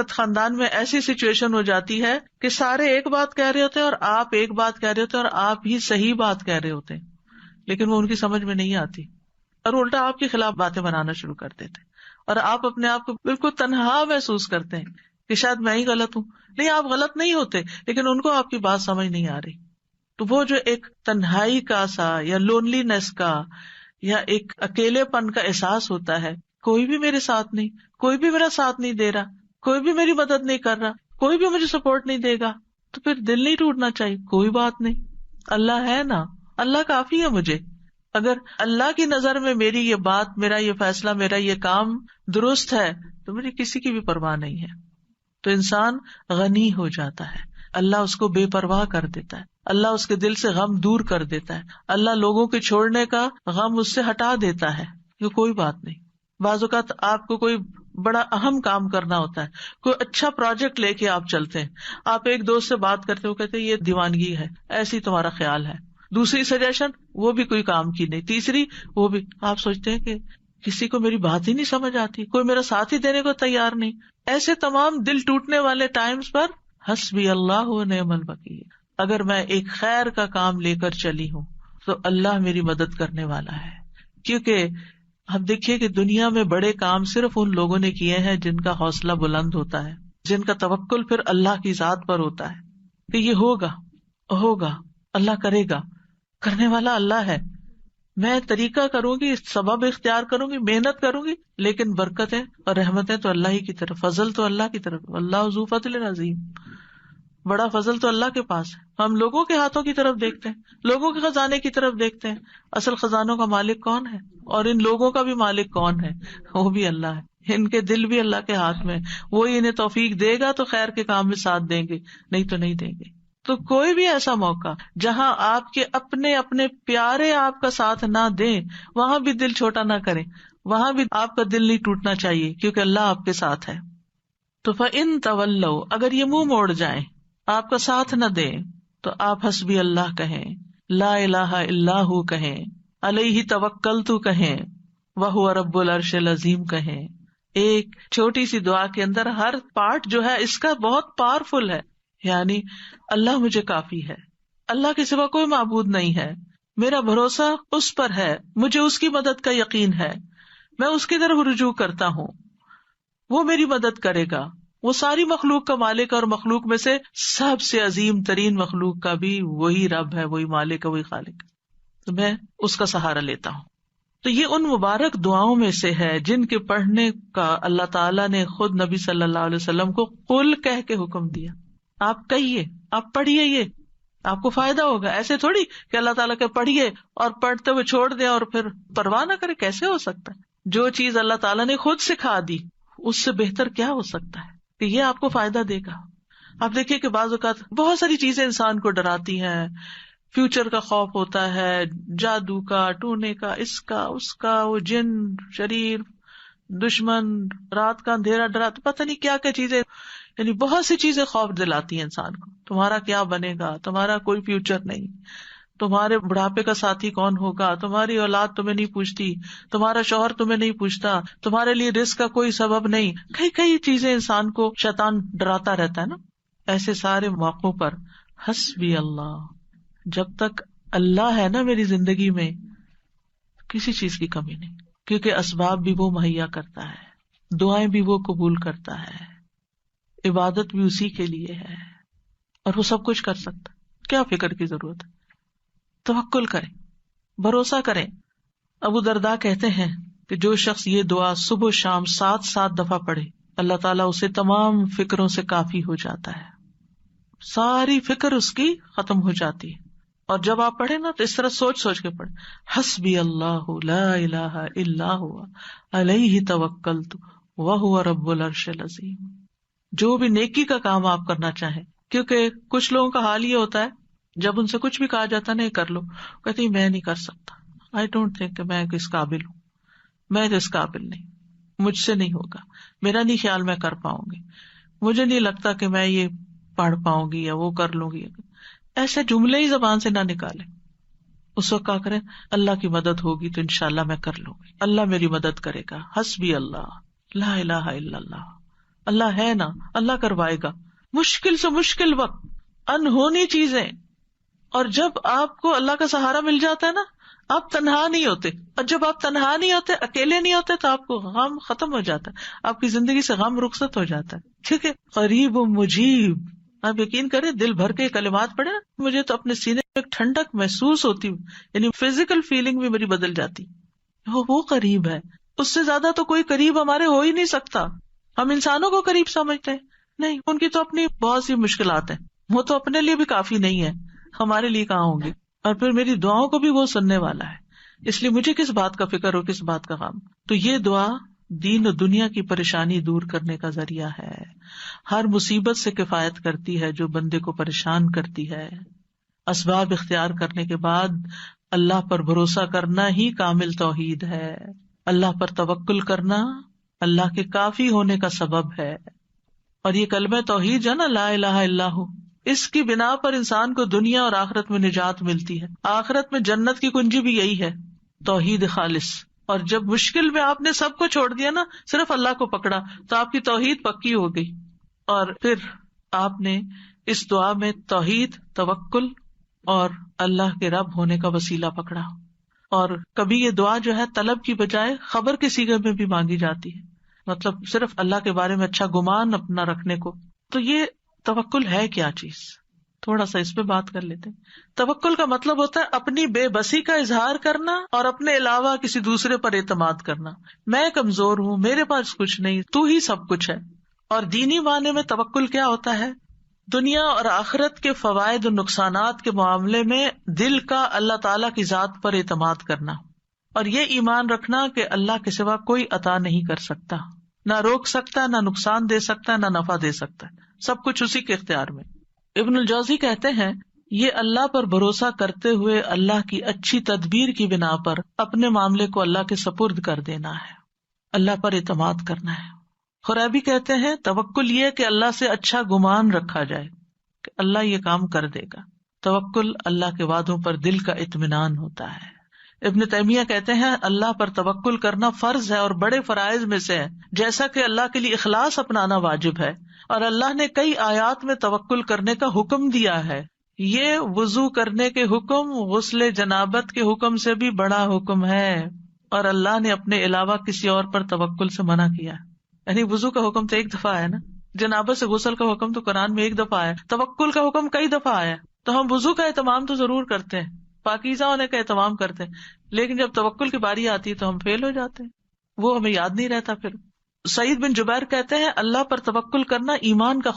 خاندان میں ایسی سچویشن ہو جاتی ہے کہ سارے ایک بات کہہ رہے ہوتے ہیں اور آپ ایک بات کہہ رہے ہوتے ہیں اور آپ ہی صحیح بات کہہ رہے ہوتے ہیں، لیکن وہ ان کی سمجھ میں نہیں آتی اور الٹا آپ کے خلاف باتیں بنانا شروع کر دیتے ہیں، اور آپ اپنے آپ کو بالکل تنہا محسوس کرتے ہیں کہ شاید میں ہی غلط ہوں. نہیں، آپ غلط نہیں ہوتے، لیکن ان کو آپ کی بات سمجھ نہیں آ رہی. تو وہ جو ایک تنہائی کا سا یا لونلی نیس کا یا ایک اکیلے پن کا احساس ہوتا ہے، کوئی بھی میرے ساتھ نہیں، کوئی بھی میرا ساتھ نہیں دے رہا، کوئی بھی میری مدد نہیں کر رہا، کوئی بھی مجھے سپورٹ نہیں دے گا، تو پھر دل نہیں ٹوٹنا چاہیے. کوئی بات نہیں، اللہ ہے نا، اللہ کافی ہے مجھے. اگر اللہ کی نظر میں میری یہ بات، میرا یہ فیصلہ، میرا یہ کام درست ہے تو مجھے کسی کی بھی پرواہ نہیں ہے. تو انسان غنی ہو جاتا ہے، اللہ اس کو بے پرواہ کر دیتا ہے، اللہ اس کے دل سے غم دور کر دیتا ہے، اللہ لوگوں کے چھوڑنے کا غم اس سے ہٹا دیتا ہے کہ کوئی بات نہیں. بعض اوقات آپ کو کوئی بڑا اہم کام کرنا ہوتا ہے، کوئی اچھا پروجیکٹ لے کے آپ چلتے ہیں، آپ ایک دوست سے بات کرتے ہو، کہتے ہیں یہ دیوانگی ہے، ایسی تمہارا خیال ہے. دوسری سجیشن وہ بھی کوئی کام کی نہیں، تیسری وہ بھی. آپ سوچتے ہیں کہ کسی کو میری بات ہی نہیں سمجھ آتی، کوئی میرا ساتھ ہی دینے کو تیار نہیں. ایسے تمام دل ٹوٹنے والے ٹائمز پر حسبی اللہ و نعم الوکیل، اگر میں ایک خیر کا کام لے کر چلی ہوں تو اللہ میری مدد کرنے والا ہے. کیونکہ ہم دیکھیے کہ دنیا میں بڑے کام صرف ان لوگوں نے کیے ہیں جن کا حوصلہ بلند ہوتا ہے، جن کا توکل پھر اللہ کی ذات پر ہوتا ہے کہ یہ ہوگا، اللہ کرے گا، کرنے والا اللہ ہے. میں طریقہ کروں گی، سبب اختیار کروں گی، محنت کروں گی، لیکن برکتیں اور رحمتیں تو اللہ ہی کی طرف، فضل تو اللہ کی طرف. اللہ ذو فضل عظیم، بڑا فضل تو اللہ کے پاس ہے. ہم لوگوں کے ہاتھوں کی طرف دیکھتے ہیں، لوگوں کے خزانے کی طرف دیکھتے ہیں، اصل خزانوں کا مالک کون ہے؟ اور ان لوگوں کا بھی مالک کون ہے؟ وہ بھی اللہ ہے. ان کے دل بھی اللہ کے ہاتھ میں، وہی انہیں توفیق دے گا تو خیر کے کام میں ساتھ دیں گے، نہیں تو نہیں دیں گے. تو کوئی بھی ایسا موقع جہاں آپ کے اپنے پیارے آپ کا ساتھ نہ دیں، وہاں بھی دل چھوٹا نہ کریں، وہاں بھی آپ کا دل نہیں ٹوٹنا چاہیے، کیونکہ اللہ آپ کے ساتھ ہے. تو فَإِن تَوَلَّوْا، اگر یہ منہ موڑ جائیں، آپ کا ساتھ نہ دیں، تو آپ حسبی اللہ کہیں، لا الہ الا ہو کہیں، علیہ توکلت کہیں، وہو رب العرش العظیم کہیں. ایک چھوٹی سی دعا کے اندر ہر پارٹ جو ہے اس کا بہت پاورفل ہے. یعنی اللہ مجھے کافی ہے، اللہ کے سوا کوئی معبود نہیں ہے، میرا بھروسہ اس پر ہے، مجھے اس کی مدد کا یقین ہے، میں اس کی طرف رجوع کرتا ہوں، وہ میری مدد کرے گا. وہ ساری مخلوق کا مالک، اور مخلوق میں سے سب سے عظیم ترین مخلوق کا بھی وہی رب ہے، وہی مالک ہے، وہی خالق ہے. تو میں اس کا سہارا لیتا ہوں. تو یہ ان مبارک دعاؤں میں سے ہے جن کے پڑھنے کا اللہ تعالیٰ نے خود نبی صلی اللہ علیہ وسلم کو قل کہہ کے حکم دیا. آپ کہیے، آپ پڑھیے، یہ آپ کو فائدہ ہوگا. ایسے تھوڑی کہ اللہ تعالیٰ کے پڑھیے اور پڑھتے ہوئے چھوڑ دیں اور پھر پرواہ نہ کرے. کیسے ہو سکتا ہے؟ جو چیز اللہ تعالیٰ نے خود سکھا دی اس سے بہتر کیا ہو سکتا ہے کہ یہ آپ کو فائدہ دے گا. آپ دیکھیے کہ بعض اوقات بہت ساری چیزیں انسان کو ڈراتی ہیں. فیوچر کا خوف ہوتا ہے، جادو کا، ٹونے کا، اس کا، وہ جن، شریر، دشمن، رات کا اندھیرا ڈراتا، پتہ نہیں کیا کیا چیزیں، یعنی بہت سی چیزیں خوف دلاتی ہیں انسان کو. تمہارا کیا بنے گا، تمہارا کوئی فیوچر نہیں، تمہارے بڑھاپے کا ساتھی کون ہوگا، تمہاری اولاد تمہیں نہیں پوچھتی، تمہارا شوہر تمہیں نہیں پوچھتا، تمہارے لیے رزق کا کوئی سبب نہیں. کئی چیزیں انسان کو شیطان ڈراتا رہتا ہے نا. ایسے سارے موقعوں پر حسبی اللہ، جب تک اللہ ہے نا میری زندگی میں، کسی چیز کی کمی نہیں، کیونکہ اسباب بھی وہ مہیا کرتا ہے، دعائیں بھی وہ قبول کرتا ہے، عبادت بھی اسی کے لیے ہے، اور وہ سب کچھ کر سکتا. کیا فکر کی ضرورت ہے؟ توکل کریں، بھروسہ کریں. ابو درداء کہتے ہیں کہ جو شخص یہ دعا صبح و شام 7 دفعہ پڑھے، اللہ تعالیٰ اسے تمام فکروں سے کافی ہو جاتا ہے، ساری فکر اس کی ختم ہو جاتی ہے. اور جب آپ پڑھیں نا تو اس طرح سوچ کے پڑھیں، حسبی اللہ لا الہ الا هو علیہ توکلت وہو رب العرش العظیم. جو بھی نیکی کا کام آپ کرنا چاہیں، کیونکہ کچھ لوگوں کا حال یہ ہوتا ہے جب ان سے کچھ بھی کہا جاتا نہیں کر لو، کہتے ہیں میں نہیں کر سکتا، آئی ڈونٹ تھنک کہ میں کس قابل ہوں، میں اس قابل نہیں، مجھ سے نہیں ہوگا، میرا نہیں خیال میں کر پاؤں گی، مجھے نہیں لگتا کہ میں یہ پڑھ پاؤں گی یا وہ کر لوں گی. ایسے جملے ہی زبان سے نہ نکالیں. اس وقت کیا کریں؟ اللہ کی مدد ہوگی تو انشاءاللہ میں کر لوں گی، اللہ میری مدد کرے گا. حسبی اللہ لا الہ الا اللہ اللہ ہے نا, اللہ کروائے گا. مشکل سے مشکل وقت, انہونی چیزیں, اور جب آپ کو اللہ کا سہارا مل جاتا ہے نا, آپ تنہا نہیں ہوتے. اور جب آپ تنہا نہیں ہوتے, اکیلے نہیں ہوتے, تو آپ کو غم ختم ہو جاتا ہے, آپ کی زندگی سے غم رخصت ہو جاتا ہے. ٹھیک ہے, قریب و مجیب. آپ یقین کریں, دل بھر کے کلمات پڑھے نا, مجھے تو اپنے سینے میں ایک ٹھنڈک محسوس ہوتی, یعنی فزیکل فیلنگ بھی میری بدل جاتی. وہ قریب ہے, اس سے زیادہ تو کوئی قریب ہمارے ہو ہی نہیں سکتا. ہم انسانوں کو قریب سمجھتے ہیں, نہیں, ان کی تو اپنی بہت سی مشکلات ہیں, وہ تو اپنے لیے بھی کافی نہیں ہے, ہمارے لیے کہاں ہوں گے. اور پھر میری دعاؤں کو بھی وہ سننے والا ہے, اس لیے مجھے کس بات کا فکر ہو, کس بات کا غم. تو یہ دعا دین و دنیا کی پریشانی دور کرنے کا ذریعہ ہے, ہر مصیبت سے کفایت کرتی ہے جو بندے کو پریشان کرتی ہے. اسباب اختیار کرنے کے بعد اللہ پر بھروسہ کرنا ہی کامل توحید ہے. اللہ پر توکل کرنا اللہ کے کافی ہونے کا سبب ہے. اور یہ کلمہ توحید جو ہے نا, لا الہ الا ہو, اس کی بنا پر انسان کو دنیا اور آخرت میں نجات ملتی ہے. آخرت میں جنت کی کنجی بھی یہی ہے, توحید خالص. اور جب مشکل میں آپ نے سب کو چھوڑ دیا نا, صرف اللہ کو پکڑا, تو آپ کی توحید پکی ہو گئی. اور پھر آپ نے اس دعا میں توحید, توکل اور اللہ کے رب ہونے کا وسیلہ پکڑا. اور کبھی یہ دعا جو ہے طلب کی بجائے خبر کے صیغے میں بھی مانگی جاتی ہے, مطلب صرف اللہ کے بارے میں اچھا گمان اپنا رکھنے کو. تو یہ توکل ہے کیا چیز, تھوڑا سا اس پہ بات کر لیتے ہیں. توکل کا مطلب ہوتا ہے اپنی بے بسی کا اظہار کرنا اور اپنے علاوہ کسی دوسرے پر اعتماد کرنا. میں کمزور ہوں, میرے پاس کچھ نہیں, تو ہی سب کچھ ہے. اور دینی معنی میں توکل کیا ہوتا ہے, دنیا اور آخرت کے فوائد و نقصانات کے معاملے میں دل کا اللہ تعالی کی ذات پر اعتماد کرنا, اور یہ ایمان رکھنا کہ اللہ کے سوا کوئی عطا نہیں کر سکتا, نہ روک سکتا, نہ نقصان دے سکتا, نہ نفع دے سکتا, سب کچھ اسی کے اختیار میں. ابن الجوزی کہتے ہیں یہ اللہ پر بھروسہ کرتے ہوئے اللہ کی اچھی تدبیر کی بنا پر اپنے معاملے کو اللہ کے سپرد کر دینا ہے, اللہ پر اعتماد کرنا ہے. خرابی کہتے ہیں توکل یہ کہ اللہ سے اچھا گمان رکھا جائے کہ اللہ یہ کام کر دے گا. توکل اللہ کے وعدوں پر دل کا اطمینان ہوتا ہے. ابن تیمیہ کہتے ہیں اللہ پر توکل کرنا فرض ہے اور بڑے فرائض میں سے ہے, جیسا کہ اللہ کے لیے اخلاص اپنانا واجب ہے. اور اللہ نے کئی آیات میں توکل کرنے کا حکم دیا ہے. یہ وضو کرنے کے حکم غسل جنابت کے حکم سے بھی بڑا حکم ہے, اور اللہ نے اپنے علاوہ کسی اور پر توکل سے منع کیا. یعنی وضو کا حکم تو ایک دفعہ آیا نا, جنابت سے غسل کا حکم تو قرآن میں ایک دفعہ آیا, توکل کا حکم کئی دفعہ آیا. تو ہم وضو کا اہتمام تو ضرور کرتے ہیں, پاکیزہ ہونے کا اہتمام کرتے ہیں, لیکن جب توکل کی باری آتی ہے تو ہم فیل ہو جاتے ہیں, وہ ہمیں یاد نہیں رہتا. پھر سعید بن جبیر کہتے ہیں اللہ پر توکل کرنا ایمان کا